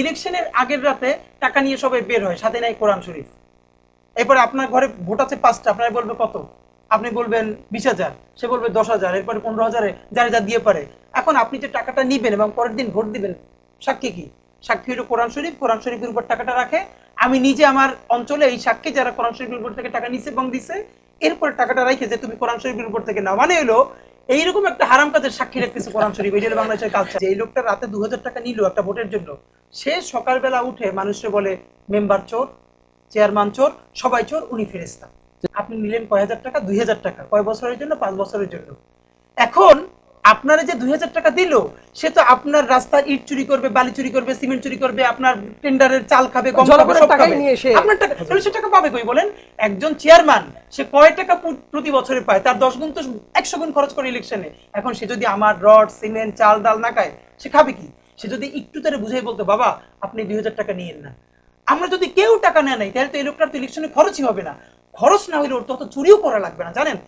ইলেকশনের আগের রাতে টাকা নিয়ে সবাই বের হয়, সাথে নাই কোরআন শরীফ। এরপরে আপনার ঘরে ভোট আছে 5টা, আপনার বলবে কত, আপনি বলবেন 20,000, সে বলবে 10,000, এরপরে 15,000, যারা যা দিয়ে পারে। এখন আপনি যে টাকাটা নিবেন এবং পরের দিন ভোট দিবেন, সাক্ষী কি? সাক্ষী হলো কোরআন শরীফ। কোরআন শরীফের উপর টাকাটা রাখে। আমি নিজে আমার অঞ্চলে এই সাক্ষী যারা কোরআন শরীফের উপর থেকে টাকা নিছে এবং দিছে, এরপরে টাকাটা রাখে যে তুমি কোরআন শরীফের উপর থেকে নাও, মানে হলো এইরকম একটা হারাম কাজের সাক্ষী রাখতেছে কোরআন শরীফ। এটা হলো বাংলাদেশের কালচার। এই লোকটা রাতে 2,000 টাকা নিল একটা ভোটের জন্য, সে সকালবেলা উঠে মানুষকে বলে মেম্বার চোর, চেয়ারম্যান চোর, সবাই চোর, উনি ফেরেশতা। আপনি নিলেন কয় হাজার টাকা? 2,000 টাকা। কয় বছরের জন্য? 5 বছরের জন্য। এখন আপনারা যে 2,000 টাকা দিল, সে তো আপনার রাস্তার ইট চুরি করবে, বালি চুরি করবে, সিমেন্ট চুরি করবে, আপনার টেন্ডারের চাল খাবে, গম খাবে, জনগণের সব টাকাই খাবে। নিয়ে সে আপনার টাকা, তাহলে সে টাকা পাবে কই বলেন? একজন চেয়ারম্যান সে কয় টাকা প্রতি বছরে পায়? তার 10 গুণ তো 100 গুণ খরচ করে ইলেকশনে। এখন সে যদি আমার রড, সিমেন্ট, চাল, ডাল না খায়, সে খাবে কি? সে যদি একটু তারে বুঝাই বলতো, বাবা আপনি 2,000 টাকা নিয়েন না। আমরা যদি কেউ টাকা নেয় নাই, তাহলে তো এই লোকটার তো ইলেকশনে খরচই হবে না। খরচ না হইলে ওর তো অত চুরিও করা লাগবে না, জানেন?